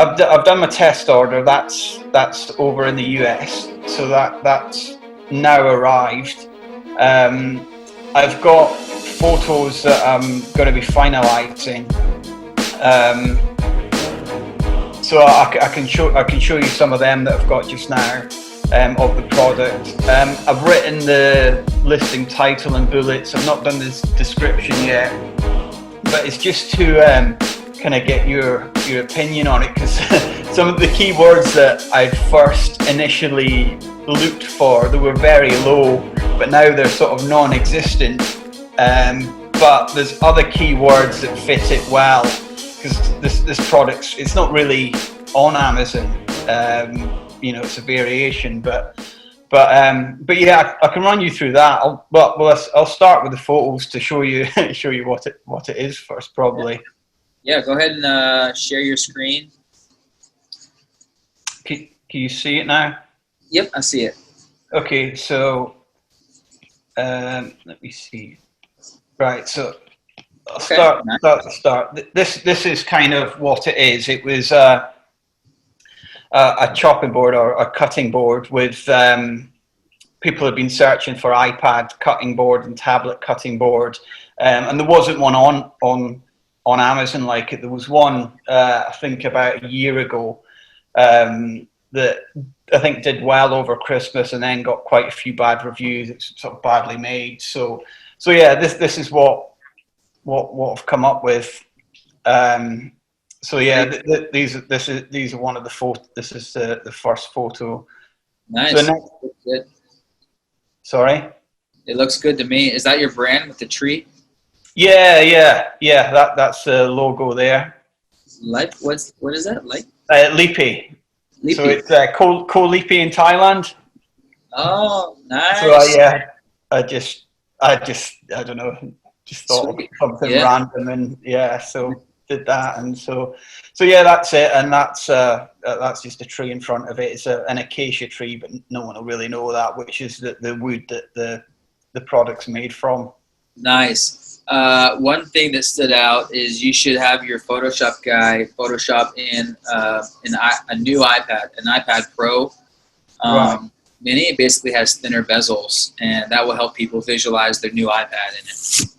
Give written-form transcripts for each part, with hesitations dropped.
I've done my test order. That's over in the US, so that's now arrived. I've got photos that I'm going to be finalising. So I can show you some of them that I've got just now of the product. I've written the listing title and bullets. I've not done this description yet, but it's just to kind of get your opinion on it, because some of the keywords that I first initially looked for, they were very low, but now they're sort of non-existent. But there's other keywords that fit it well, because this product, it's not really on Amazon. You know, it's a variation, but yeah, I can run you through that. I'll start with the photos to show you what it is first, probably. Yeah, go ahead and share your screen. Can you see it now? Yep, I see it. Okay, so let me see. Right, so I'll start. This is kind of what it is. It was a chopping board or a cutting board with people have been searching for iPad cutting board and tablet cutting board, and there wasn't one on Amazon like it. There was one I think about a year ago that I think did well over Christmas and then got quite a few bad reviews. It's sort of badly made. So yeah, this is what I've come up with. So yeah, these are one of the photos. This is the first photo. Nice. So good. Sorry. It looks good to me. Is that your brand with the tree? Yeah. That's the logo there. What is that? Like Lipi. So it's Koh Lipi in Thailand. Oh, nice. So yeah, I don't know, just thought of something random, and yeah, so did that, and so yeah, that's it, and that's just a tree in front of it. It's an acacia tree, but no one will really know that, which is the wood that the product's made from. Nice. One thing that stood out is you should have your Photoshop guy Photoshop in a new iPad, an iPad Pro. Right. Mini. It basically has thinner bezels, and that will help people visualize their new iPad in it.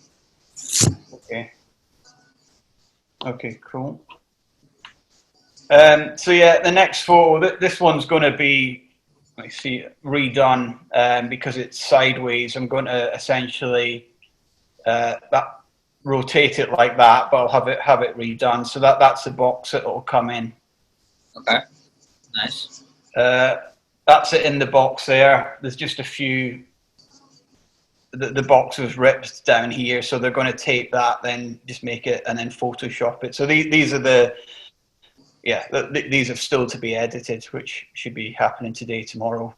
Okay, cool. So yeah, the next photo, this one's going to be, let me see, redone because it's sideways. I'm going to essentially rotate it like that, but I'll have it redone. So that's the box that will come in. Okay, nice. That's it in the box there. There's just a few. The box was ripped down here, so they're going to tape that, then just make it, and then Photoshop it. So these are these are still to be edited, which should be happening today, tomorrow.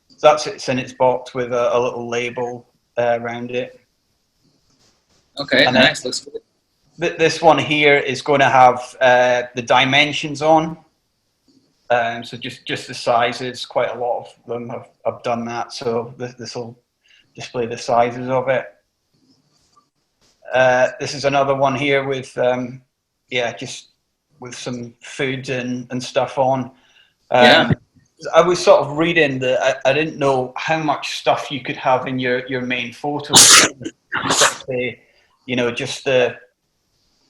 So that's it's in its box with a little label around it. Okay, and nice. Looks good. This one here is going to have the dimensions on. So just the sizes. Quite a lot of them have done that. So this will display the sizes of it. This is another one here with just with some food and stuff on. I was sort of reading that I didn't know how much stuff you could have in your main photo. You know, just the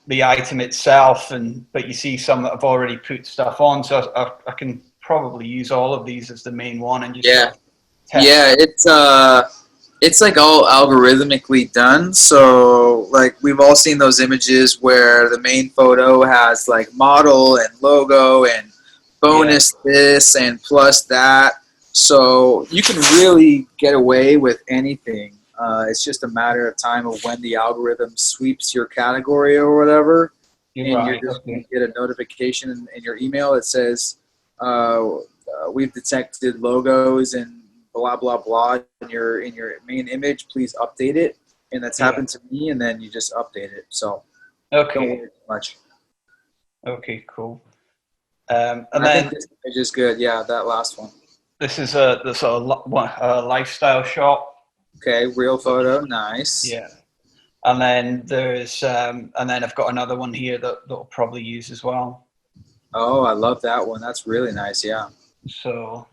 item itself, but you see some that have already put stuff on, so I can probably use all of these as the main one and just it's like all algorithmically done. So like we've all seen those images where the main photo has like model and logo and bonus this and plus that. So you can really get away with anything. It's just a matter of time of when the algorithm sweeps your category or whatever, and you're just going to get a notification in your email that says we've detected logos and blah blah blah in your main image. Please update it, and that's happened to me. And then you just update it. So don't worry too much. Okay, cool. And I think this image is good. Yeah, that last one. This is a lifestyle shot. Okay, real photo, nice. Yeah, and then there's and then I've got another one here that I'll probably use as well. Oh, I love that one. That's really nice. Yeah. So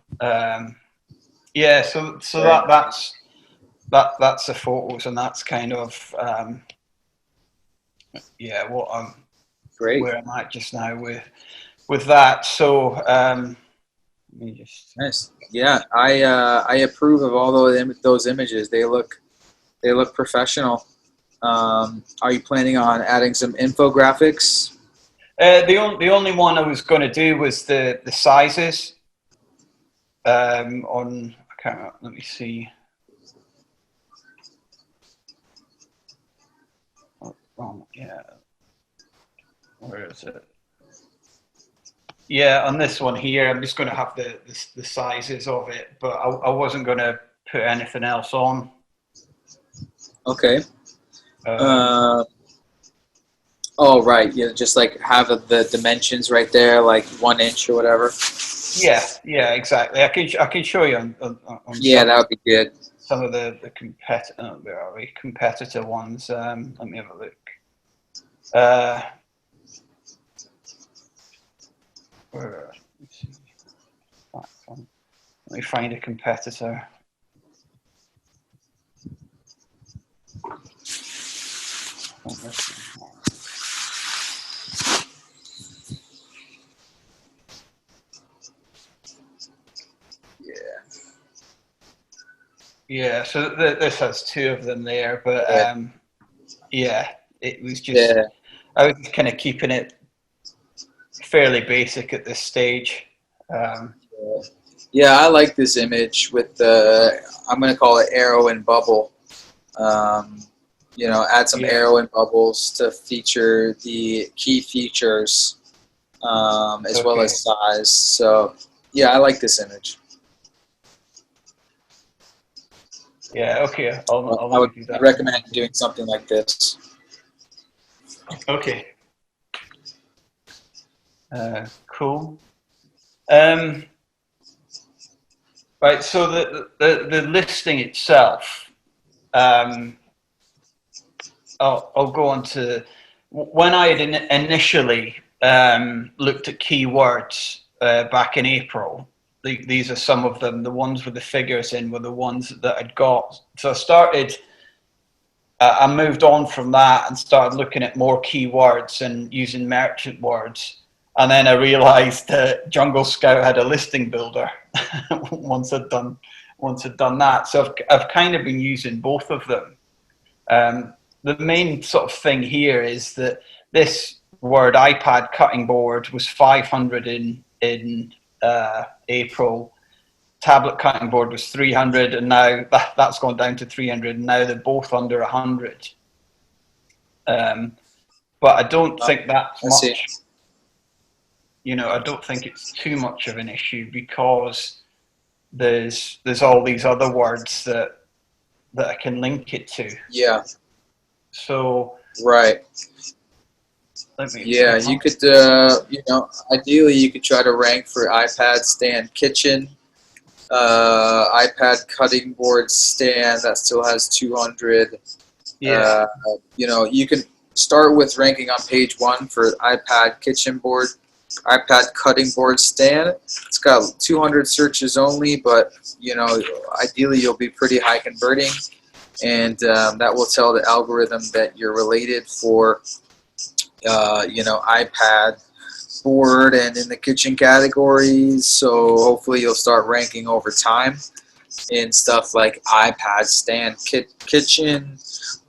yeah, so Very nice. that's the photos, and that's kind of yeah, what I'm Great. where I'm at just now with that. So let me just Nice. Yeah, I approve of all those images. They look professional. Are you planning on adding some infographics? the only one I was going to do was the sizes on. I can't remember, let me see. Oh, yeah, where is it? Yeah, on this one here, I'm just going to have the sizes of it, but I wasn't going to put anything else on. Okay. Um, Uh, oh, right. Yeah, just like have the dimensions right there, like 1 inch or whatever. yeah, exactly. I can show you on Yeah, that would be good. some of the where are we? Competitor ones. Let me have a look. Uh, where, let's see. Let me find a competitor. Yeah, so this has two of them there, but Yeah. yeah, it was just Yeah. I was kind of keeping it fairly basic at this stage. Yeah, I like this image with the, I'm going to call it arrow and bubble. Um, you know, add some Yeah, arrow and bubbles to feature the key features as well okay. as size. So, yeah, I like this image. Yeah, okay. I'll I would maybe do that one. recommend doing something like this. Okay, cool. Um, right, so the listing itself, um, I'll go on to when I had initially looked at keywords back in April. These are some of them. The ones with the figures in were the ones that I'd got. So I started. I moved on from that and started looking at more keywords and using merchant words. And then I realised that Jungle Scout had a listing builder once I'd done that. So I've kind of been using both of them. The main sort of thing here is that this word iPad cutting board was 500 in April. Tablet cutting board was 300, and now that's gone down to 300. And now they're both under 100. But I don't think that's I see. much. You know, I don't think it's too much of an issue because there's all these other words that I can link it to. Yeah, So right. let me. Yeah, you could, you know, ideally you could try to rank for iPad stand kitchen, iPad cutting board stand that still has 200. Yeah. You know, you can start with ranking on page 1 for iPad kitchen board, iPad cutting board stand. It's got 200 searches only, but you know, ideally you'll be pretty high converting, and that will tell the algorithm that you're related for, you know, iPad board and in the kitchen categories. So hopefully you'll start ranking over time in stuff like iPad stand kitchen,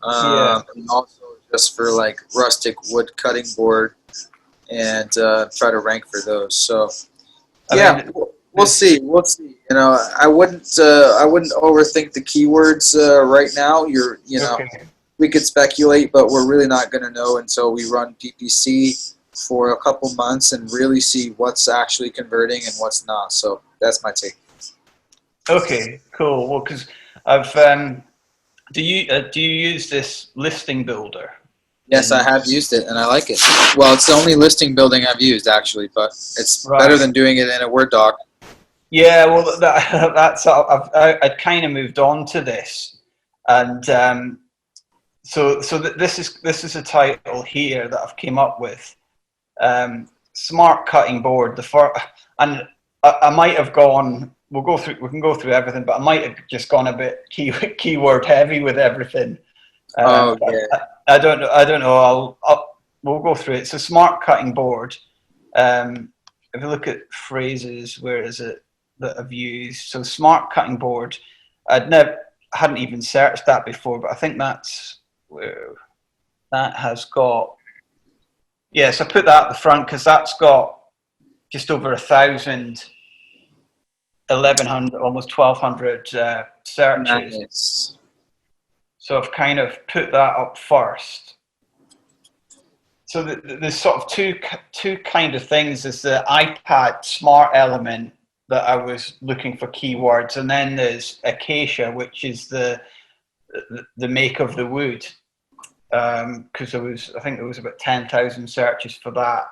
Yeah. and also just for like rustic wood cutting board, and try to rank for those. So I yeah, mean, we'll this. see. We'll see. You know, I wouldn't overthink the keywords right now. You know, Okay. we could speculate, but we're really not going to know until we run PPC for a couple months and really see what's actually converting and what's not. So that's my take. Okay. Cool. Well, because I've do you use this listing builder? Yes, I In have used it and I like it. Well, it's the only listing building I've used actually, but it's better right. than doing it in a Word doc. Yeah. Well, that's I kind of moved on to this, and so this is a title here that I've came up with. smart cutting board. And I might have gone. We'll go through. We can go through everything, but I might have just gone a bit keyword heavy with everything. Oh yeah. I don't know. We'll go through it. It's a smart cutting board. If you look at phrases, where is it that I've used? So smart cutting board. Hadn't even searched that before, but I think that's where that has got. Yes, I put that at the front because that's got just over 1,000, 1,100, almost 1,200 searches. Nice. So I've kind of put that up first. So there's sort of two kind of things. There's the iPad smart element that I was looking for keywords, and then there's Acacia, which is the make of the wood. Because I think there was about 10,000 searches for that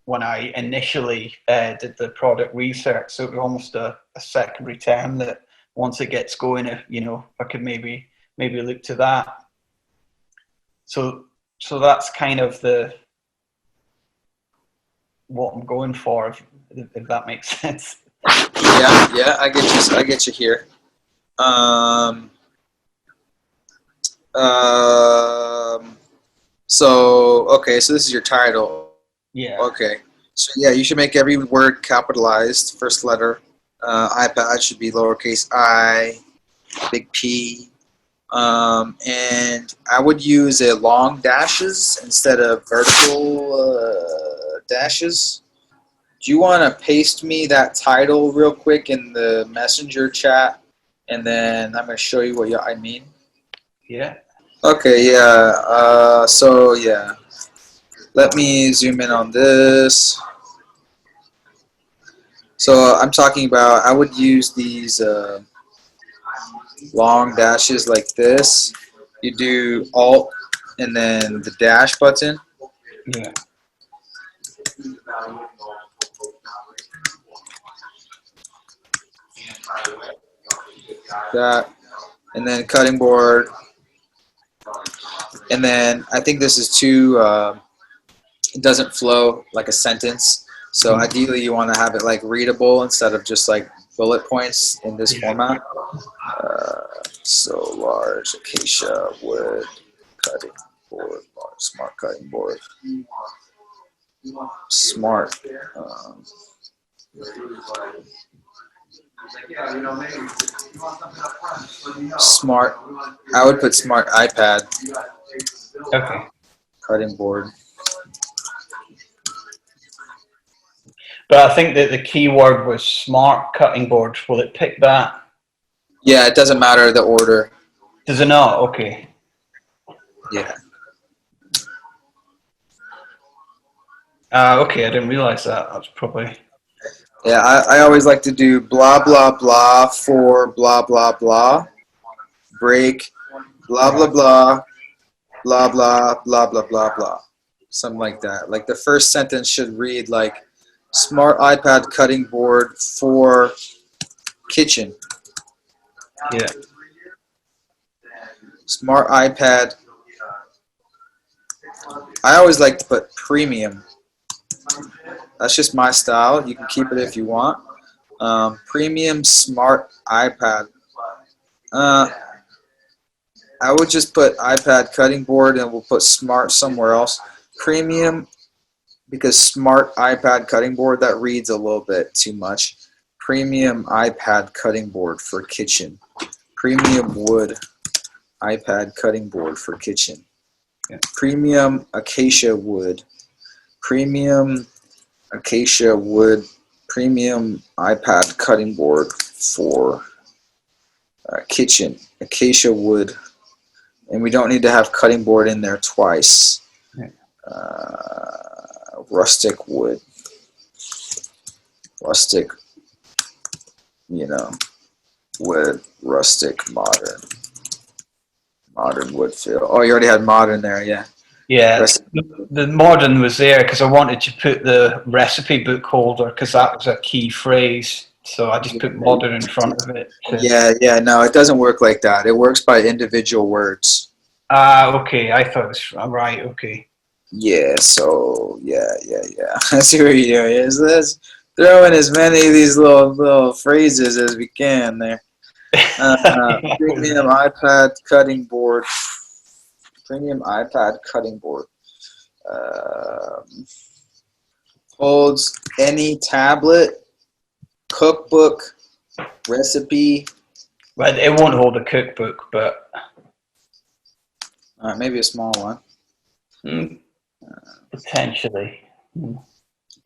when I initially did the product research. So it was almost a secondary term that once it gets going, I could maybe look to that. So that's kind of what I'm going for, if that makes sense. Yeah, I get you here. So okay, so this is your title. Yeah. Okay. So yeah, you should make every word capitalized, first letter. iPad should be lowercase I, big P. And I would use long dashes instead of vertical dashes. Do you want to paste me that title real quick in the messenger chat, and then I'm going to show you what I mean? Yeah. Okay, yeah. So yeah, let me zoom in on this. So I'm talking about, I would use these long dashes like this. You do Alt and then the dash button. Yeah. That, and then cutting board. And then I think this is too, it doesn't flow like a sentence. So ideally you want to have it like readable instead of just like bullet points in this format. So large acacia wood cutting board, smart cutting board. Smart. Smart. I would put smart iPad. Okay. Cutting board. But I think that the keyword was smart cutting board. Will it pick that? Yeah, it doesn't matter the order. Does it not? Okay. Yeah. Okay, I didn't realize that. That's probably. Yeah, I always like to do blah, blah, blah for blah, blah, blah. Break, blah, blah, blah, blah, blah, blah, blah, blah, blah. Something like that. Like the first sentence should read like smart iPad cutting board for kitchen. Yeah. Smart iPad. I always like to put premium. That's just my style. You can keep it if you want. Premium smart iPad. I would just put iPad cutting board and we'll put smart somewhere else. Premium, because smart iPad cutting board, that reads a little bit too much. Premium iPad cutting board for kitchen. Premium wood iPad cutting board for kitchen. Premium acacia wood. Premium acacia wood. Premium iPad cutting board for kitchen. Acacia wood. And we don't need to have cutting board in there twice. Rustic wood. Rustic, wood, rustic, modern. Modern wood feel. Oh, you already had modern there, yeah. Yeah, the modern was there because I wanted to put the recipe book holder because that was a key phrase. So I just put modern in front of it. Yeah, no, it doesn't work like that. It works by individual words. Okay, I thought it was right, okay. Yeah, so yeah. I see what you're doing. Is let's throw in as many of these little phrases as we can there. Premium iPad cutting board. Premium iPad cutting board. Holds any tablet, cookbook, recipe. Well, it won't hold a cookbook, but Maybe a small one. potentially.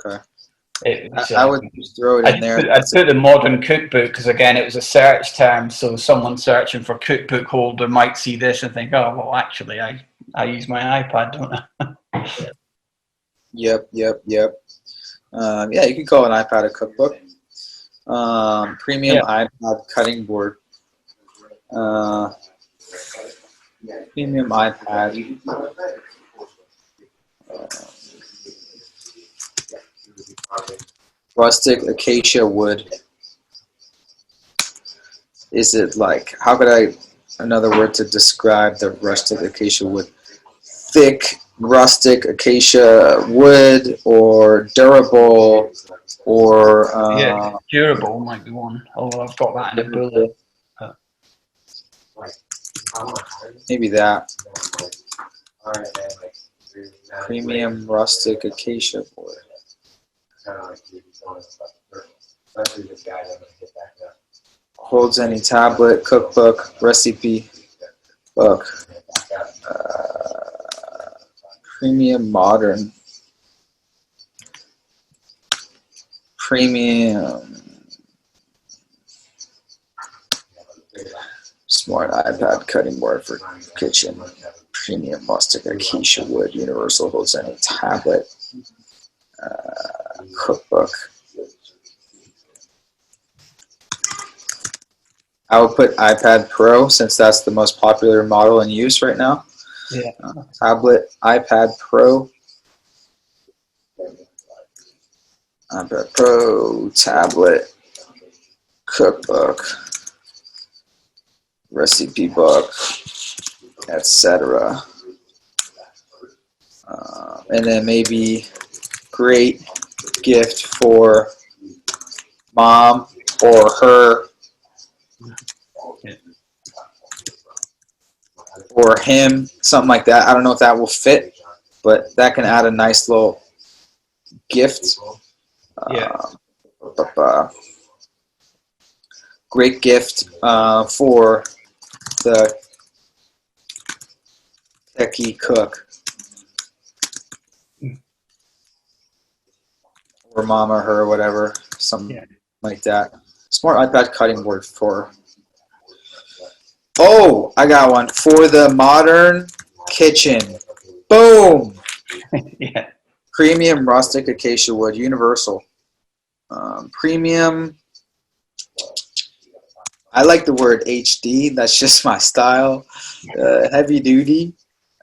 Okay. It was, I would just throw it in there. I'd put the modern cookbook because again, it was a search term. So someone searching for cookbook holder might see this and think, "Oh, well, actually, I use my iPad, don't I?" Yep. Yeah, you can call an iPad a cookbook. Premium iPad cutting board. Premium iPad. Rustic acacia wood. Is it like, how could I, another word to describe the rustic acacia wood? Thick, rustic acacia wood, or durable, or Yeah, durable might be one. Although I've got that in a bullet. maybe that. Premium rustic acacia wood. Holds any tablet, cookbook, recipe book. Premium modern. Premium smart iPad cutting board for kitchen. Premium rustic acacia wood. Universal holds any tablet. Cookbook. I would put iPad Pro since that's the most popular model in use right now. Yeah. Tablet, iPad Pro. iPad Pro, tablet, cookbook, recipe book, etc. And then maybe great gift for mom or her or him, something like that. I don't know if that will fit, but that can add a nice little gift. Great gift for the techie cook or mom or her, whatever, something like that. Smart iPad cutting board for. Oh, I got one for the modern kitchen. Boom. Yeah. Premium rustic acacia wood, universal. Premium. I like the word HD. That's just my style. Heavy duty.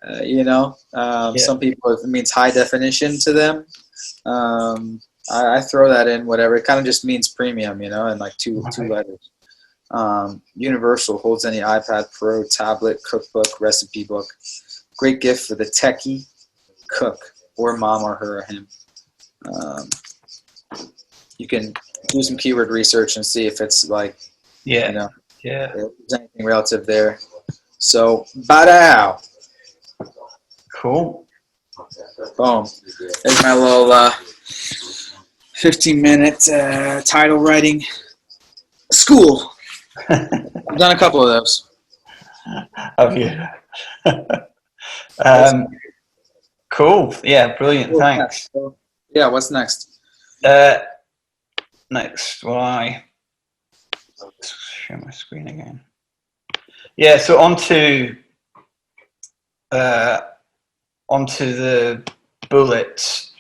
Some people, it means high definition to them. I throw that in, whatever. It kind of just means premium, and like two letters. Universal holds any iPad Pro, tablet, cookbook, recipe book. Great gift for the techie cook or mom or her or him. You can do some keyword research and see if it's like, if there's anything relative there. So, bada. Cool. Boom. There's my little 15-minute title writing school. I've done a couple of those. Have you? Cool. Yeah, brilliant. Thanks. Yeah, what's next? Next, why? Share my screen again. Yeah, so onto the bullets.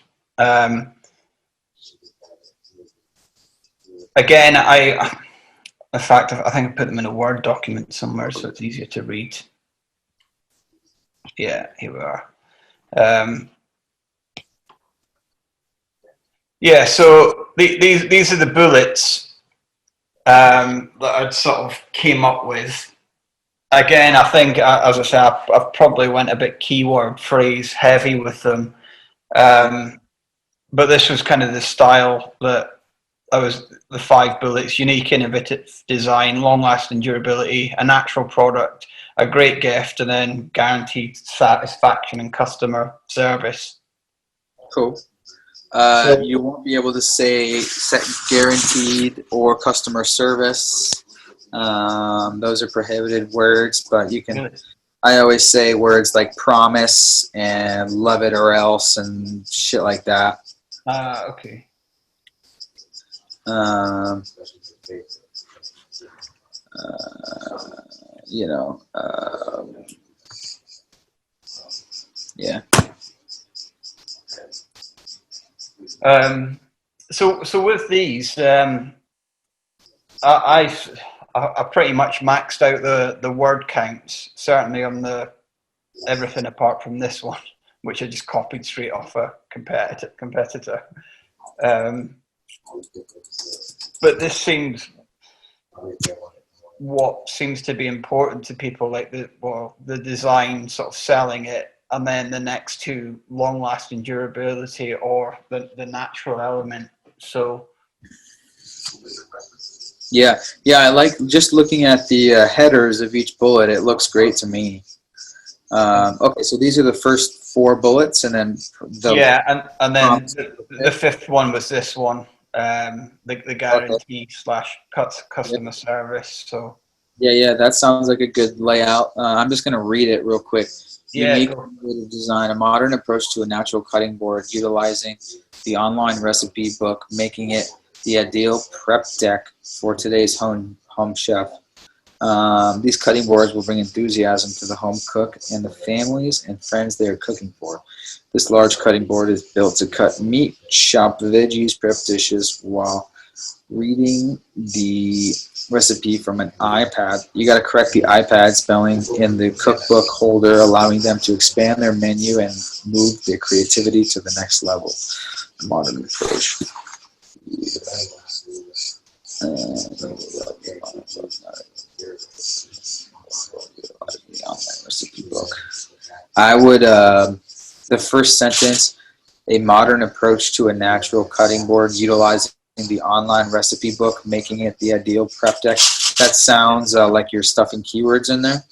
Again, in fact, I think I put them in a Word document somewhere, so it's easier to read. Yeah, here we are. Yeah, so these are the bullets that I'd sort of came up with Again, I think, as I say, I've probably went a bit keyword phrase heavy with them. But this was kind of the style that I was, the 5 bullets: unique, innovative design, long-lasting durability, a natural product, a great gift, and then guaranteed satisfaction and customer service. Cool. So You won't be able to say set guaranteed or customer service. Those are prohibited words, but you can. I always say words like promise and love it or else and shit like that. okay. Um, you know, yeah. So with these, I pretty much maxed out the word counts, certainly on the everything apart from this one, which I just copied straight off a competitor. But this seems what seems to be important to people, like the design, sort of selling it, and then the next two, long lasting durability or the natural element. So Yeah, I like just looking at the headers of each bullet. It looks great to me. Okay, so these are the first 4 bullets, and then and then the 5th one was this one, the guarantee / customer service. So yeah, that sounds like a good layout. I'm just gonna read it real quick. Unique, innovative design, a modern approach to a natural cutting board, utilizing the online recipe book, making it the ideal prep deck for today's home chef. These cutting boards will bring enthusiasm to the home cook and the families and friends they are cooking for. This large cutting board is built to cut meat, chop veggies, prep dishes while reading the recipe from an iPad. You got to correct the iPad spelling in the cookbook holder, allowing them to expand their menu and move their creativity to the next level. Modern approach. The online recipe book. I would, the first sentence, a modern approach to a natural cutting board utilizing the online recipe book, making it the ideal prep deck. That sounds like you're stuffing keywords in there.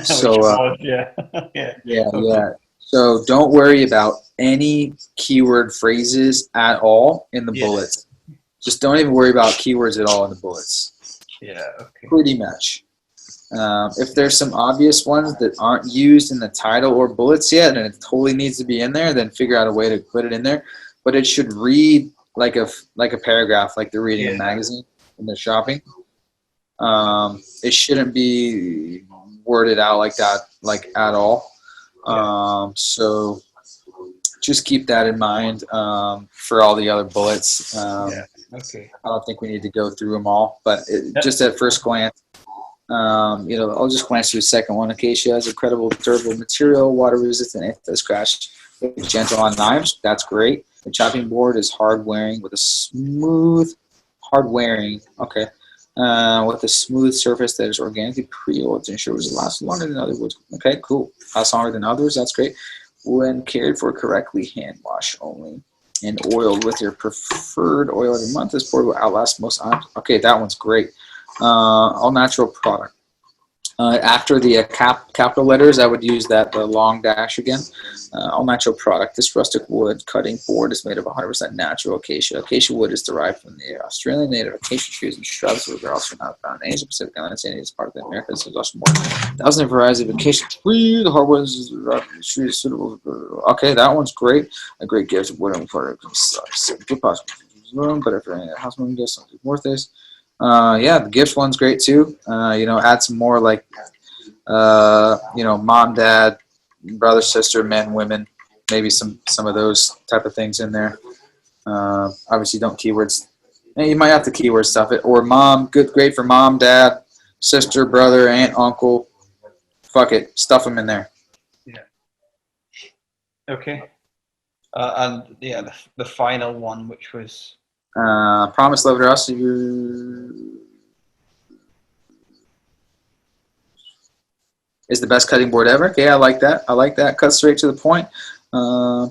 So, yeah. So don't worry about any keyword phrases at all in the bullets. Just don't even worry about keywords at all in the bullets. Yeah, okay. Pretty much. If there's some obvious ones that aren't used in the title or bullets yet, and it totally needs to be in there, then figure out a way to put it in there. But it should read like a paragraph, like they're reading a magazine when they're shopping. It shouldn't be worded out like that, like at all. So just keep that in mind for all the other bullets. Okay. I don't think we need to go through them all, but just at first glance, I'll just glance through the second one. Acacia has incredible durable material, water resistant, anti-scratch, gentle on knives. That's great. The chopping board is hard wearing with a smooth surface that is organically pre-oiled to ensure it will last longer than other woods. Okay, cool. Lasts longer than others. That's great. When cared for correctly, hand wash only. And oiled with your preferred oil every month, this board will outlast most items. Okay, that one's great. All natural product. After the capital letters, I would use the long dash again. All natural product. This rustic wood cutting board is made of 100% natural acacia. Acacia wood is derived from the Australian native acacia trees and shrubs, which are also not found in Asia Pacific Islands and is part of the Americas. There's also more than 1,000 varieties of acacia tree. The hardwood is suitable. Okay, that one's great. A great gift of wooden product. Good possible room, but if you're in a house moving gift, something worth this. The gift one's great too. Add some more like, mom, dad, brother, sister, men, women, maybe some of those type of things in there. Obviously don't keywords. You might have to keyword stuff it. Or mom, great for mom, dad, sister, brother, aunt, uncle. Fuck it, stuff them in there. Yeah. Okay. The final one, which was promise, love, or else. is the best cutting board ever. Okay, I like that. I like that. Cut straight to the point.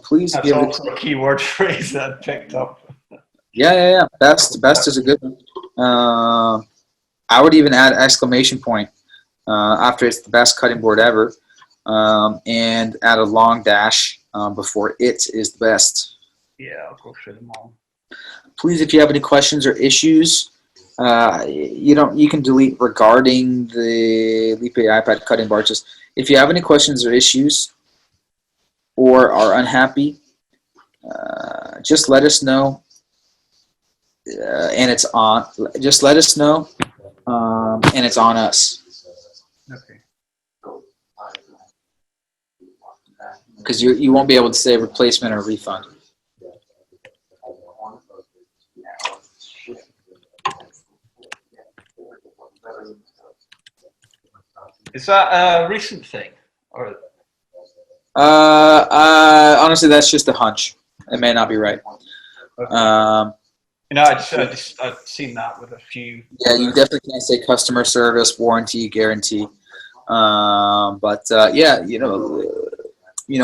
Please That's give it. also a keyword phrase that I picked up. Yeah. Best is a good one. I would even add exclamation point after it's the best cutting board ever, and add a long dash before it is the best. Yeah, I'll go through them all. Please, if you have any questions or issues, you can delete regarding the Lippe iPad cutting bar. Just if you have any questions or issues or are unhappy, just let us know. And it's on. Just let us know, and it's on us. Okay. Because you won't be able to say replacement or refund. Is that a recent thing, or? Honestly, that's just a hunch. It may not be right. Okay. I've seen that with a few. Yeah, you definitely can't say customer service, warranty, guarantee. Yeah,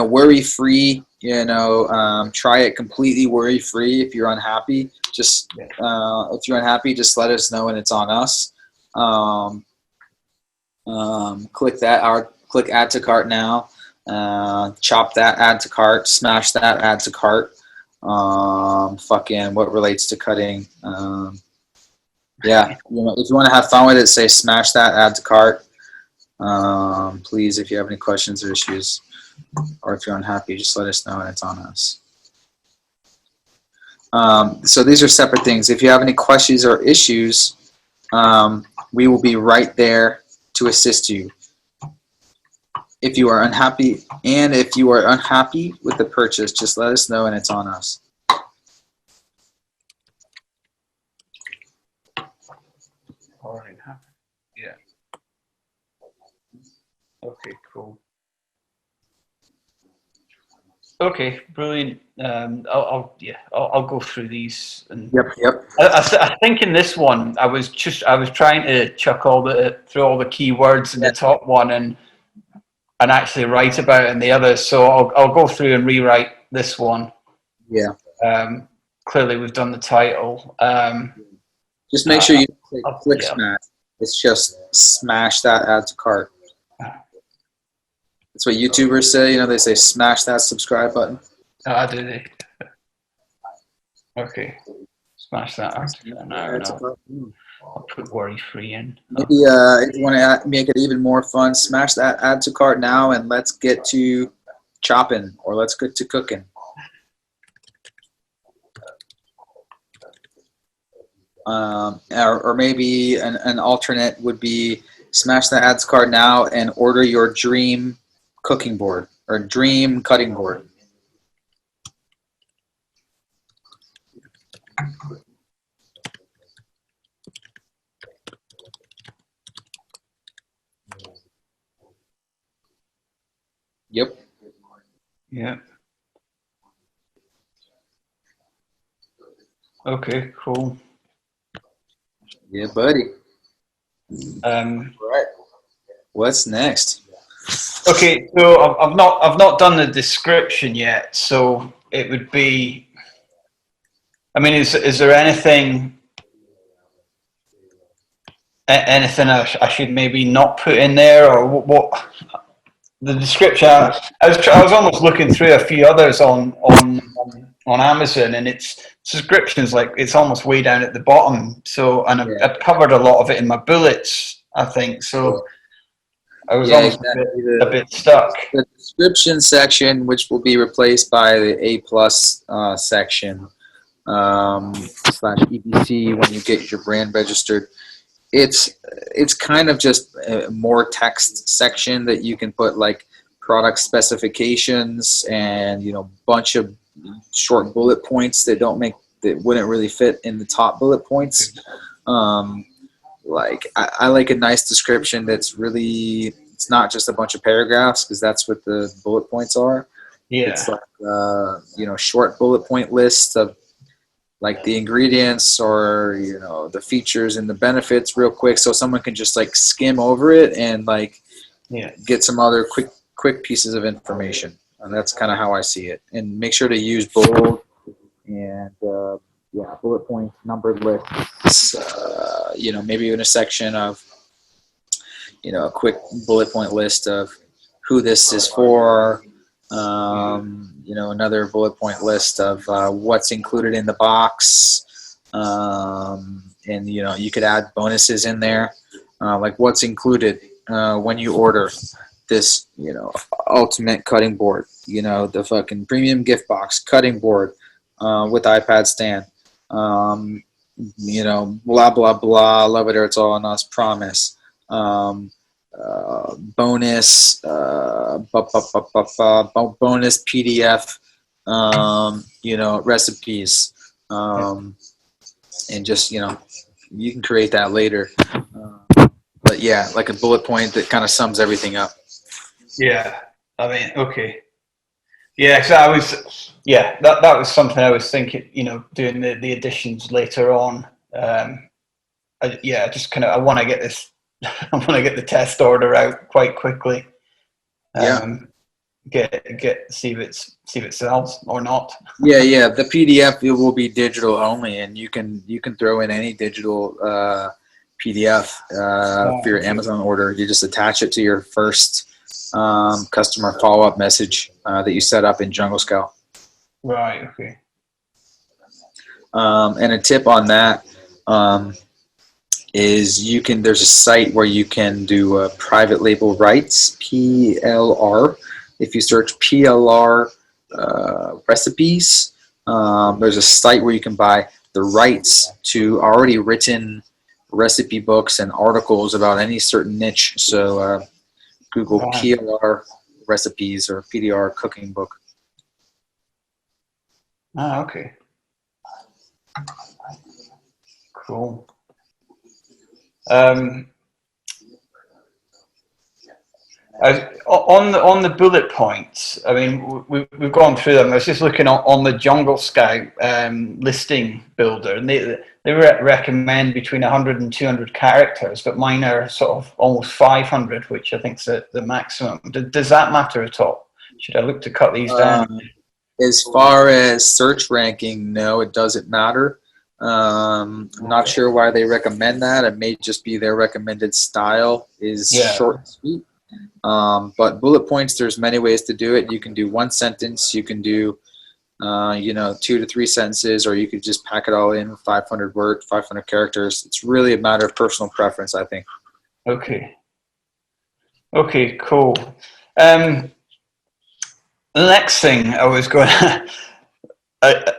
worry free. Try it completely worry free. If you're unhappy, just let us know, and it's on us. Click that. Click add to cart now. Chop that, add to cart. Smash that, add to cart. What relates to cutting? If you want to have fun with it, say smash that, add to cart. Please, if you have any questions or issues, or if you're unhappy, just let us know, and it's on us. So these are separate things. If you have any questions or issues, we will be right there to assist you. If you are unhappy, with the purchase, just let us know, and it's on us. Already happened. Yeah. Okay, cool. Okay, brilliant. I'll go through these. And Yep. I think in this one, I was trying to chuck through all the keywords in the top one and actually write about it in the others. So I'll go through and rewrite this one. Yeah. Clearly, we've done the title. Just make sure you click smash. It's just smash that add to cart. That's what YouTubers say. They say smash that subscribe button. Oh, do they? Okay. Smash that. I'll put worry free in. Maybe if you want to make it even more fun, smash that add to cart now, and let's get to chopping, or let's get to cooking. Or maybe an alternate would be smash that add to cart now and order your dream cooking board or dream cutting board. Yep. Yeah. Okay, cool. Yeah, buddy. Right. What's next? Okay, so I've not done the description yet, so it would be. I mean, is there anything I should maybe not put in there, or what? The description. I was almost looking through a few others on Amazon, and its descriptions it's almost way down at the bottom. So, and I've covered a lot of it in my bullets, I think. So I was almost a bit stuck. The description section, which will be replaced by the A+ section / EBC when you get your brand registered. It's kind of just a more text section that you can put like product specifications and bunch of short bullet points that wouldn't really fit in the top bullet points. I like a nice description that's really, it's not just a bunch of paragraphs, because that's what the bullet points are. Yeah. It's like short bullet point lists of like the ingredients or the features and the benefits real quick, so someone can just like skim over it and Yeah. get some other quick pieces of information. And that's kind of how I see it. And make sure to use bold and bullet points, numbered lists. Maybe even a section of a quick bullet point list of who this is for. Another bullet point list of what's included in the box. And you could add bonuses in there, like what's included when you order this, ultimate cutting board, the fucking premium gift box cutting board with iPad stand, blah, blah, blah, love it or it's all on us, promise. Bonus, bonus PDF, recipes, and just, you can create that later. But yeah, like a bullet point that kind of sums everything up. Yeah, I mean, okay. Yeah, so that was something I was thinking, doing the additions later on. I want to get this, I want to get the test order out quite quickly. See if it sells or not. Yeah. The PDF, it will be digital only, and you can throw in any digital PDF for your Amazon order. You just attach it to your first customer follow-up message that you set up in Jungle Scout. Right. Okay. And a tip on that is there's a site where you can do private label rights, PLR. If you search PLR recipes, there's a site where you can buy the rights to already written recipe books and articles about any certain niche. So Google PLR recipes or PDR cooking book. Okay. Cool. On the bullet points, I mean, we've gone through them. I was just looking on the Jungle Scout listing builder, and they recommend between 100 and 200 characters, but mine are sort of almost 500, which I think is the maximum. Does that matter at all? Should I look to cut these down? As far as search ranking, no, it doesn't matter. I'm not sure why they recommend that. It may just be their recommended style is short and sweet. But bullet points, there's many ways to do it. You can do one sentence, you can do 2 to 3 sentences, or you could just pack it all in 500 characters. It's really a matter of personal preference, I think. Okay, cool. The next thing I was going to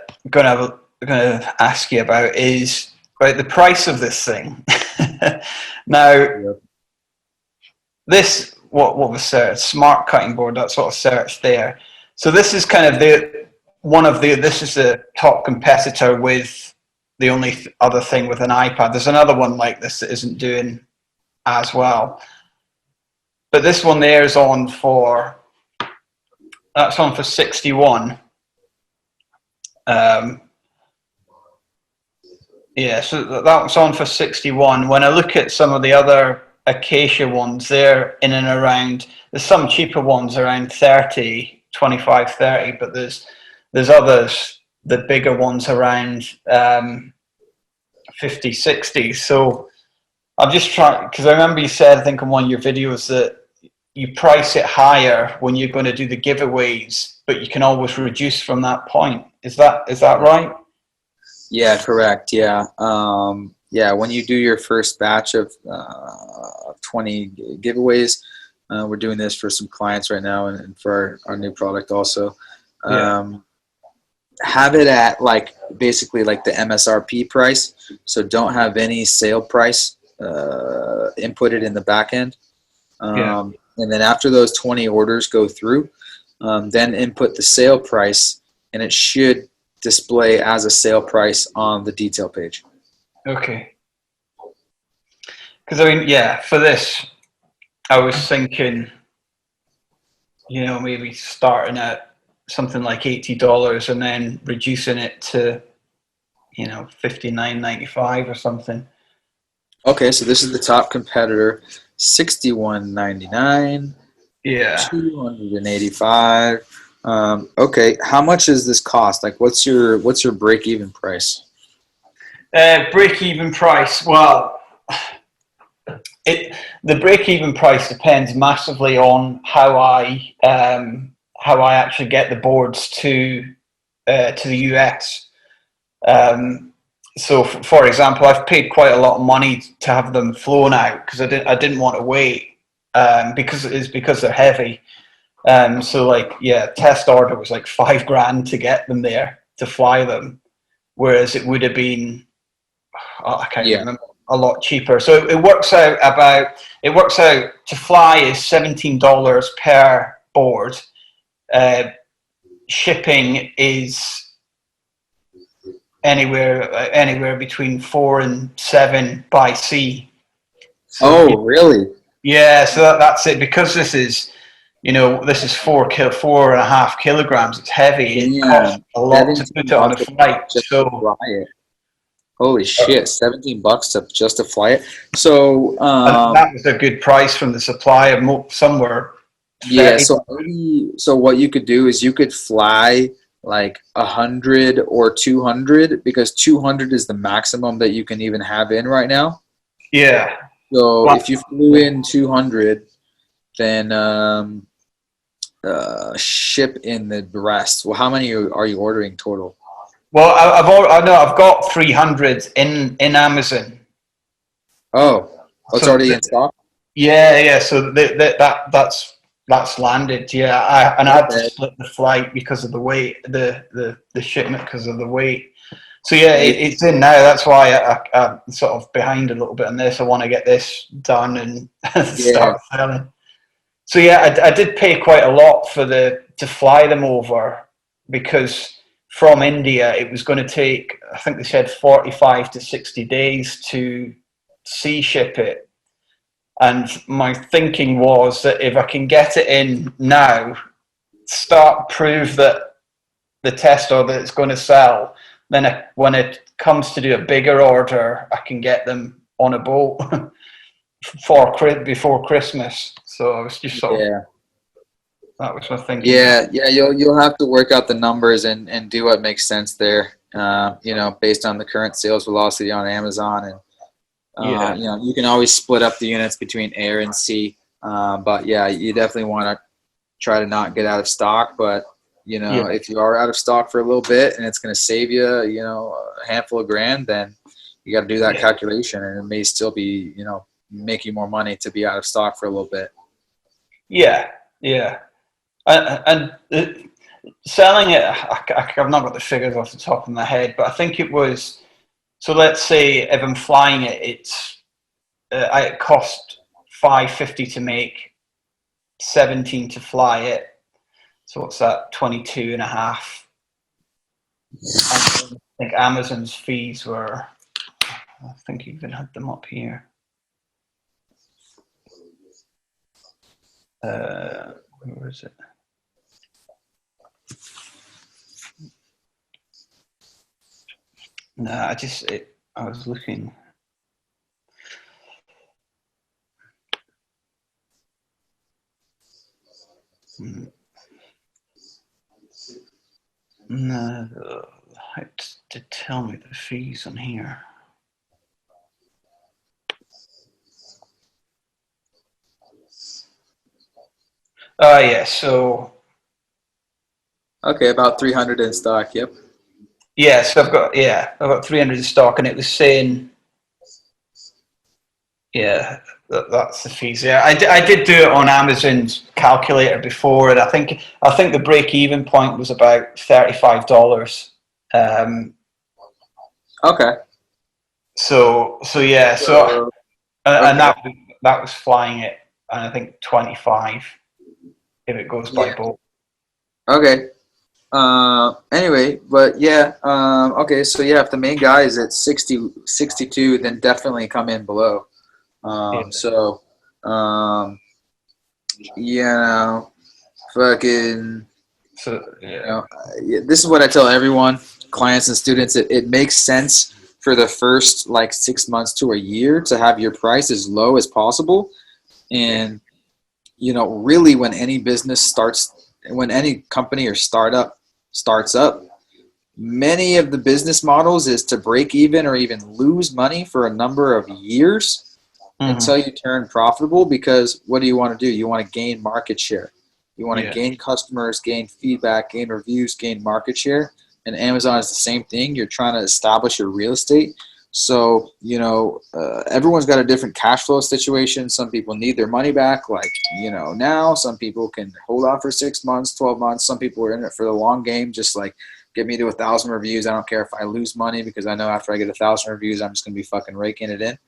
ask you about is about the price of this thing. Now, this what was searched, smart cutting board, that sort of search there. So this is kind of this is the top competitor with the only other thing with an iPad. There's another one like this that isn't doing as well. But this one there is on for 61. So that's on for 61. When I look at some of the other Acacia ones, they're in and around, there's some cheaper ones around 30, 25, 30, but there's others, the bigger ones around 50, 60. So I'm just trying, because I remember you said, I think on one of your videos, that you price it higher when you're going to do the giveaways, but you can always reduce from that point. Is that right? Yeah, correct. Yeah. When you do your first batch of 20 giveaways, we're doing this for some clients right now and for our new product also. Have it at basically the MSRP price. So don't have any sale price inputted in the back end. And then after those 20 orders go through, then input the sale price, and it should display as a sale price on the detail page. Okay. Because for this, I was thinking, maybe starting at something like $80 and then reducing it to, $59.95 or something. Okay, so this is the top competitor. $61.99. Yeah. 285. Okay, how much does this cost? Like, what's your break-even price? Break-even price. Well, the break-even price depends massively on how I actually get the boards to the US. So, for example, I've paid quite a lot of money to have them flown out because I didn't want to wait because they're heavy. So like, yeah, test order was like $5,000 to get them there to fly them, whereas it would have been, oh, I can't remember, a lot cheaper. So it works out to fly is $17 per board. Shipping is anywhere between 4 and 7 by sea. So, Oh, really? yeah, so that's it. Because this is, this is 4.5 kilograms. It's heavy. It costs Damn, a lot to 17 put it on a bucks flight. just to So fly it. Holy shit, 17 bucks just to fly it. So, that was a good price from the supplier. Somewhere yeah, 30. so what you could do is you could fly like 100 or 200 because 200 is the maximum that you can even have in right now. Yeah. So Well, if you flew in 200, then ship in the rest. Well, how many are you ordering total? well, I've got 300 in Amazon. Oh, it's So already in stock? yeah. So that's landed. Yeah, I had to Okay. split the flight because of the weight, the shipment because of the weight. So yeah, Yeah. it's in now. That's why I'm sort of behind a little bit on this. I want to get this done and Yeah. start selling. So yeah, I did pay quite a lot to fly them over because from India it was going to take, I think they said 45 to 60 days to sea ship it. And my thinking was that if I can get it in now, prove that the test order it's going to sell, then when it comes to do a bigger order, I can get them on a boat before Christmas. So I was just sort of, Yeah. that was my thinking. Yeah, you'll have to work out the numbers and do what makes sense there. Based on the current sales velocity on Amazon, and Yeah, you can always split up the units between air and sea. But yeah, you definitely want to try to not get out of stock. But yeah, if you are out of stock for a little bit and it's going to save you, a handful of grand, then you got to do that yeah, calculation, and it may still be, make you more money to be out of stock for a little bit. yeah. And selling it, I've not got the figures off the top of my head, but I think it was. So let's say if I'm flying it, it cost $550 to make, 17 to fly it. So what's that? 22 and a half. And I think Amazon's fees were. I think you even had them up here. Where is it? No, I was looking. No, it did tell me the fees on here. Oh yeah, so Okay, about 300 in stock. Yep. yeah, so I've got 300 in stock, and it was saying, yeah, that's the fees. Yeah, I did do it on Amazon's calculator before, and I think the break even point was about $35. Okay. So yeah, So, and okay. that was flying it, and I think 25 if it goes by Yeah. boat. Okay. Anyway, but yeah. Okay. So yeah, if the main guy is at 60, 62, then definitely come in below. Yeah. So, um, fucking, So yeah, this is what I tell everyone, clients and students. It makes sense for the first like 6 months to a year to have your price as low as possible, And, you know, really when any business starts, when any company or startup starts up, many of the business models is to break even or even lose money for a number of years until you turn profitable, because what do you want to do? You want to gain market share. You want to gain customers, gain feedback, gain reviews, gain market share. And Amazon is the same thing. You're trying to establish your real estate. So, you know, everyone's got a different cash flow situation. Some people need their money back, like, you know, now. Some people can hold on for 6 months, 12 months. Some people are in it for the long game, just like, get me to 1,000 reviews. I don't care if I lose money, because I know after I get 1,000 reviews, I'm just going to be fucking raking it in.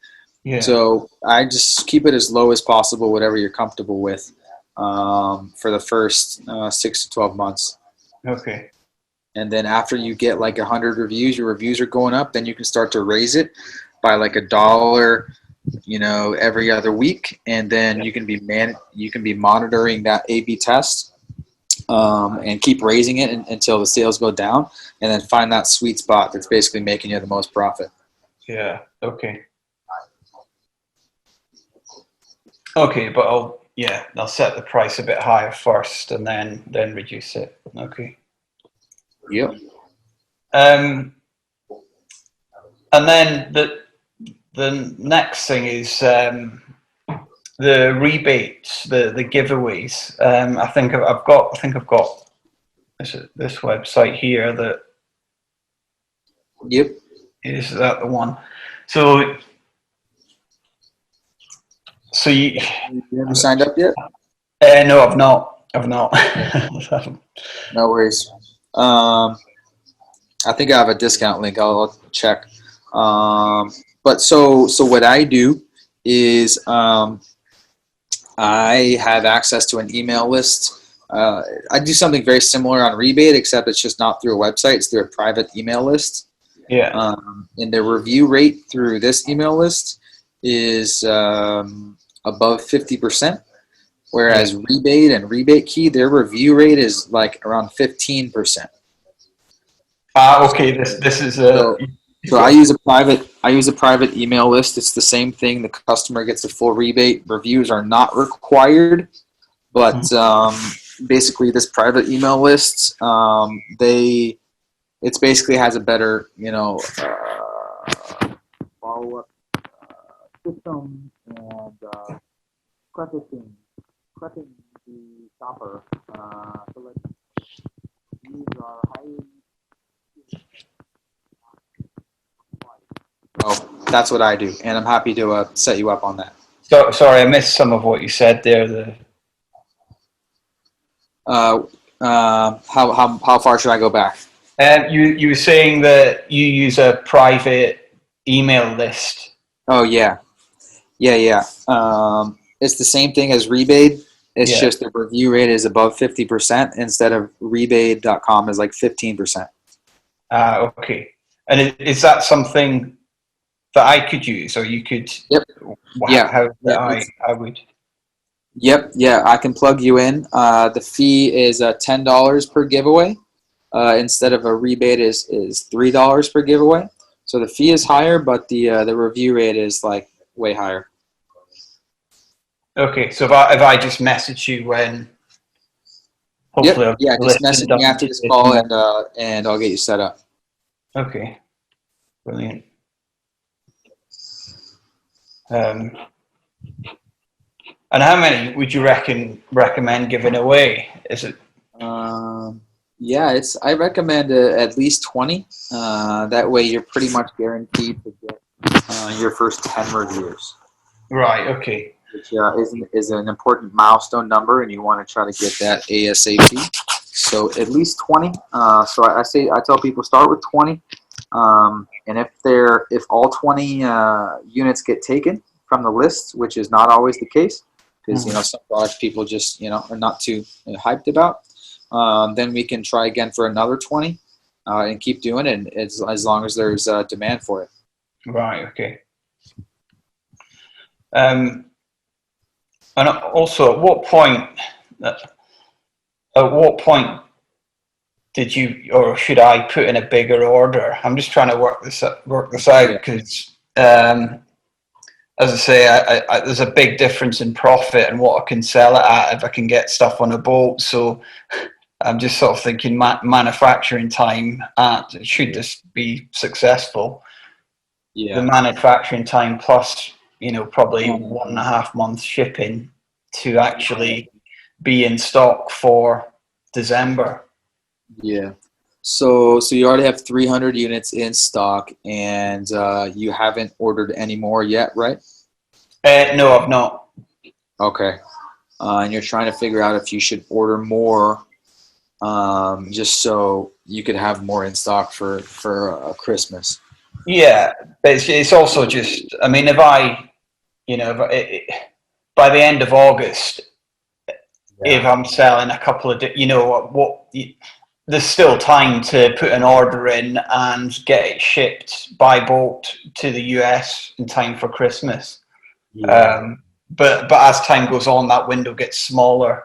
Yeah. So I just keep it as low as possible, whatever you're comfortable with, for the first 6 to 12 months. Okay. And then after you get like 100 reviews, your reviews are going up, then you can start to raise it by like $1, you know, every other week. And then you can be monitoring that A/B test, and keep raising it until the sales go down, and then find that sweet spot that's basically making you the most profit. Yeah. Okay. Okay, but I'll set the price a bit higher first, and then reduce it. Okay. Yep. And then the next thing is the rebates, the giveaways. I think I've got this website here that. Yep. Is that the one? So you haven't signed up yet? No, I've not. No worries. I think I have a discount link. I'll check. But so what I do is I have access to an email list. I do something very similar on Rebate, except it's just not through a website. It's through a private email list. Yeah. And the review rate through this email list is above 50%, whereas Rebate and Rebate Key, their review rate is like around 15%. Okay. This is a. So I use a private email list. It's the same thing. The customer gets a full rebate. Reviews are not required, but basically this private email list, it basically has a better, you know, follow-up system and crediting the shopper. So like these are highly. Oh, that's what I do, and I'm happy to set you up on that. So sorry, I missed some of what you said there. How far should I go back? You were saying that you use a private email list. Oh yeah. It's the same thing as Rebate. It's just the review rate is above 50% instead of Rebate.com is like 15%. Okay. And is that something that I could use, or you could? Yep. I would. Yep. Yeah, I can plug you in. The fee is $10 per giveaway. Instead of a rebate is $3 per giveaway. So the fee is higher, but the review rate is like way higher. Okay. So if I just message you when. Hopefully just message me after this call, and I'll get you set up. Okay. Brilliant. And how many would you recommend giving away? Is it? I recommend at least 20. That way you're pretty much guaranteed to get your first 10 reviews. Right. Okay. Which is an important milestone number, and you want to try to get that ASAP. So at least 20. So I tell people start with 20. And if all 20 units get taken from the list, which is not always the case, because some products people just are not too hyped about, then we can try again for another 20 and keep doing it as long as there's demand for it. Right. Okay. And also, at what point did you, or should I put in a bigger order? I'm just trying to work this out because as I say, there's a big difference in profit and what I can sell it at if I can get stuff on a boat. So I'm just sort of thinking manufacturing time, should this be successful, the manufacturing time plus, probably 1.5 months shipping to actually be in stock for December. Yeah. So you already have 300 units in stock, and you haven't ordered any more yet, right? No, I've not. Okay. And you're trying to figure out if you should order more, just so you could have more in stock for Christmas. Yeah, but it's also just, I mean, if I, by the end of August, if I'm selling a couple of, there's still time to put an order in and get it shipped by boat to the US in time for Christmas. Yeah. But as time goes on, that window gets smaller,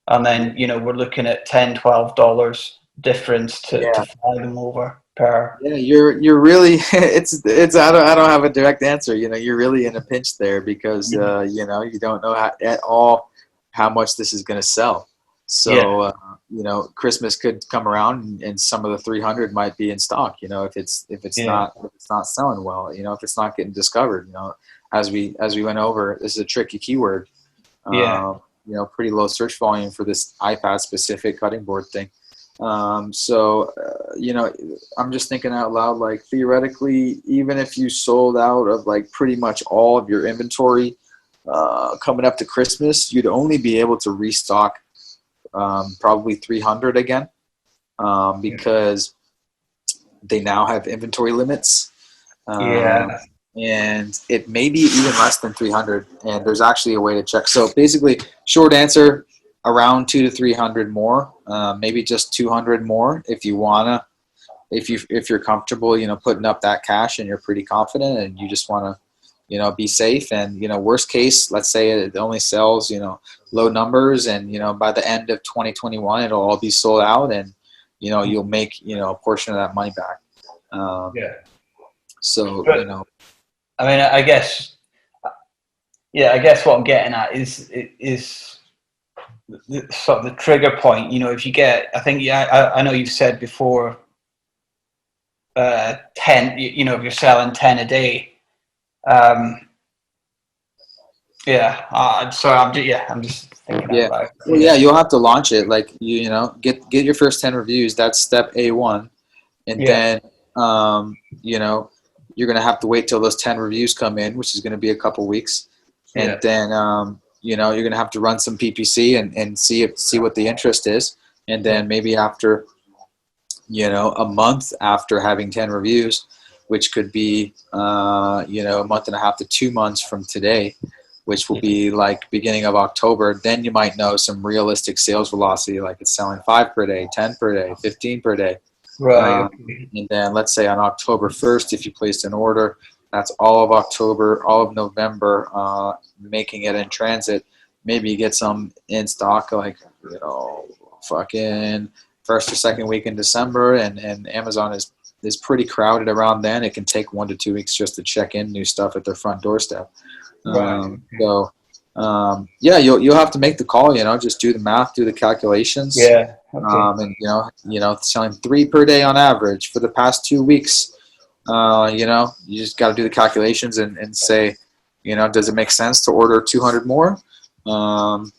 and then we're looking at $10-12 difference to fly them over per. Yeah, you're really it's I don't have a direct answer. You're really in a pinch there because you don't know at all how much this is going to sell. So Christmas could come around and some of the 300 might be in stock. If it's not selling well, if it's not getting discovered. As we went over, this is a tricky keyword. Pretty low search volume for this iPad specific cutting board thing. I'm just thinking out loud, like theoretically, even if you sold out of like pretty much all of your inventory coming up to Christmas, you'd only be able to restock probably 300 again because they now have inventory limits. And it may be even less than 300, and there's actually a way to check. So basically, short answer, around 200 to 300 more, maybe just 200 more if you wanna, if you're comfortable, putting up that cash and you're pretty confident and you just wanna, be safe. And worst case, let's say it only sells, low numbers, and by the end of 2021, it'll all be sold out, and you'll make a portion of that money back. So I mean, I guess what I'm getting at is sort of the trigger point. If you get, I think, I know you've said before, 10, if you're selling 10 a day. I'm just thinking about it. Well, you'll have to launch it. Like get your first 10 reviews. That's step A1, and then you're gonna have to wait till those 10 reviews come in, which is gonna be a couple weeks, and then you're gonna have to run some PPC and see what the interest is, and then maybe after a month after having 10 reviews, which could be a month and a half to 2 months from today, which will be like beginning of October, then you might know some realistic sales velocity, like it's selling 5 per day, 10 per day, 15 per day. Right. And then let's say on October 1st, if you placed an order, that's all of October, all of November, making it in transit. Maybe you get some in stock, like, fucking first or second week in December, and Amazon is pretty crowded around then. It can take 1 to 2 weeks just to check in new stuff at their front doorstep. You'll have to make the call, just do the math, do the calculations. And selling 3 per day on average for the past 2 weeks. You just got to do the calculations and say, does it make sense to order 200 more? When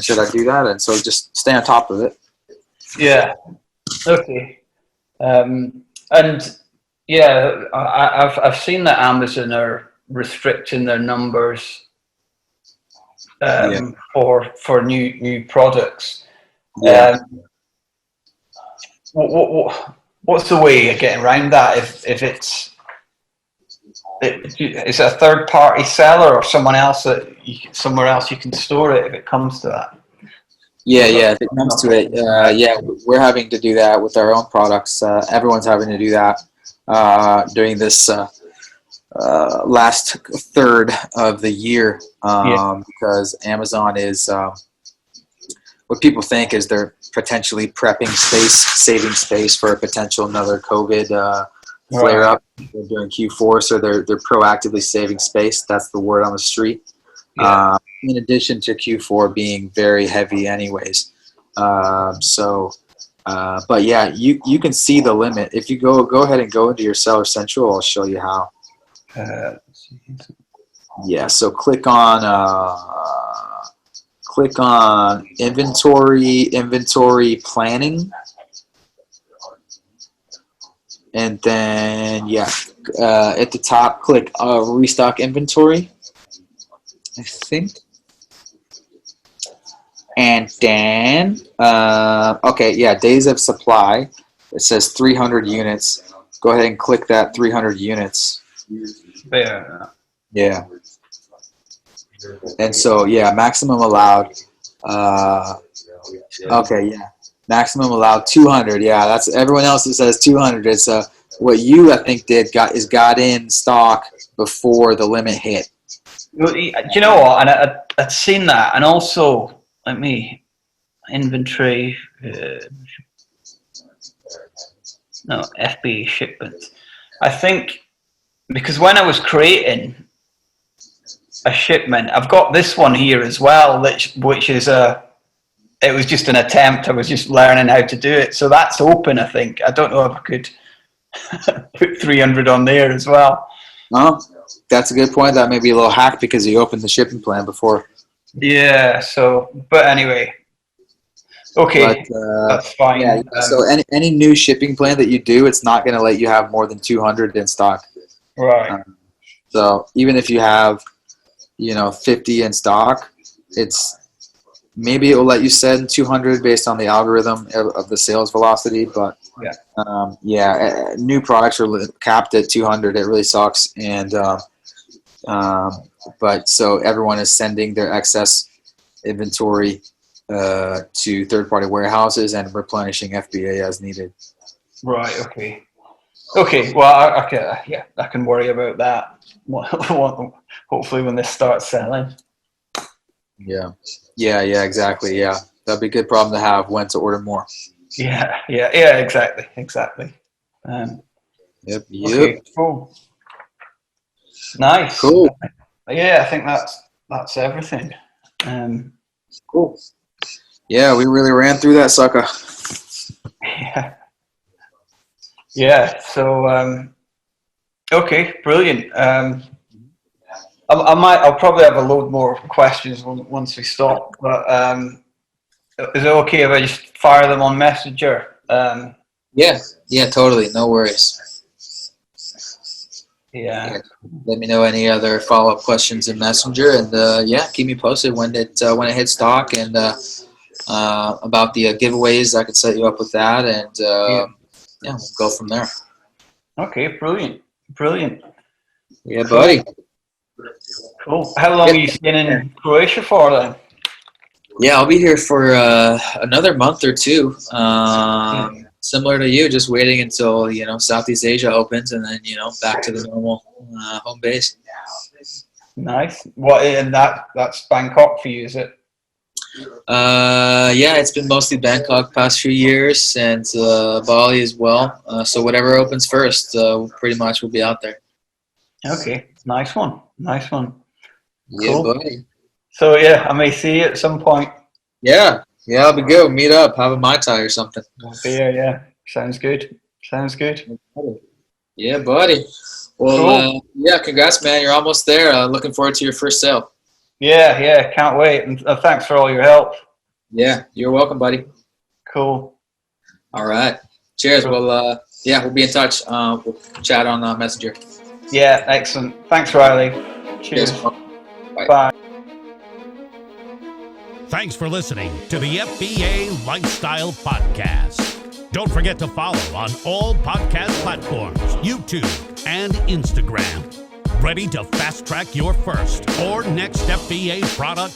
should I do that? And so just stay on top of it. Yeah. Okay. I've seen that Amazon are restricting their numbers for new products. What's the way of getting around that? If it's a third party seller or someone else somewhere else you can store it if it comes to that? If it comes to it, we're having to do that with our own products. Everyone's having to do that during this last third of the year because Amazon is what people think is they're potentially prepping space, saving space for a potential another COVID flare up during Q4, so they're proactively saving space. That's the word on the street. Yeah. In addition to Q4 being very heavy anyways. But yeah, you can see the limit. If you go ahead and go into your Seller Central, I'll show you how. Yeah, so click on inventory planning, and then at the top click restock inventory, I think. And then, days of supply. It says 300 units. Go ahead and click that 300 units. Yeah. And so, maximum allowed. Maximum allowed 200. Yeah, that's everyone else that says 200. It's what you, I think, got in stock before the limit hit. Well, do you know what? And I'd seen that, and also. Let me inventory. FBA shipments. I think because when I was creating a shipment, I've got this one here as well, which is it was just an attempt. I was just learning how to do it, so that's open. I think I don't know if I could put 300 on there as well. Oh, that's a good point. That may be a little hack because you opened the shipping plan before. Yeah, but anyway, okay, that's fine. Yeah, so any new shipping plan that you do, it's not going to let you have more than 200 in stock. Right. So even if you have, 50 in stock, maybe it will let you send 200 based on the algorithm of the sales velocity. But new products are capped at 200. It really sucks. And but so everyone is sending their excess inventory to third-party warehouses and replenishing FBA as needed. Right. Okay. Well, I can worry about that. Hopefully, when this starts selling. Yeah. Exactly. Yeah, that'd be a good problem to have. When to order more. Yeah. Exactly. Yep. Okay, cool. Nice. Cool. Yeah, I think that's everything. Cool. Yeah, we really ran through that sucker. Yeah. So, okay, brilliant. I'll probably have a load more questions once we stop. But is it okay if I just fire them on Messenger? Yeah, totally. No worries. Yeah. Let me know any other follow-up questions in Messenger, and keep me posted when it hits stock, and about the giveaways. I could set you up with that, and we'll go from there. Okay, brilliant. Yeah, buddy. Cool. How long are you staying in Croatia for then? Yeah, I'll be here for another month or two. Similar to you, just waiting until Southeast Asia opens, and then back to the normal home base. Nice. What? And that's Bangkok for you, is it? It's been mostly Bangkok past few years, and Bali as well. So whatever opens first, pretty much we'll be out there. Okay, nice one. Yeah, Cool. buddy. So I may see you at some point. Yeah, I'll be good. We'll meet up, have a Mai Tai or something. Yeah. Sounds good. Yeah, buddy. Well, cool. Congrats, man. You're almost there. Looking forward to your first sale. Yeah, can't wait. And thanks for all your help. Yeah, you're welcome, buddy. Cool. All right. Cheers. Cool. Well, we'll be in touch. We'll chat on Messenger. Yeah, excellent. Thanks, Riley. Cheers. Bye. Thanks for listening to the FBA Lifestyle Podcast. Don't forget to follow on all podcast platforms, YouTube, and Instagram. Ready to fast-track your first or next FBA product?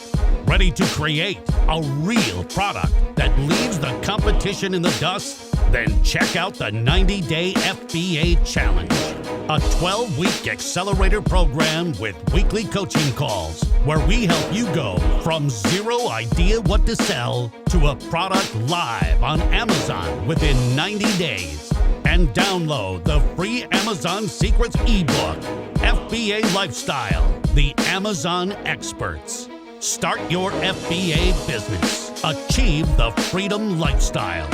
Ready to create a real product that leaves the competition in the dust? Then check out the 90-Day FBA Challenge, a 12-week accelerator program with weekly coaching calls where we help you go from zero idea what to sell to a product live on Amazon within 90 days. and download the free Amazon Secrets ebook, FBA Lifestyle, the Amazon Experts. Start your FBA business. Achieve the freedom lifestyle.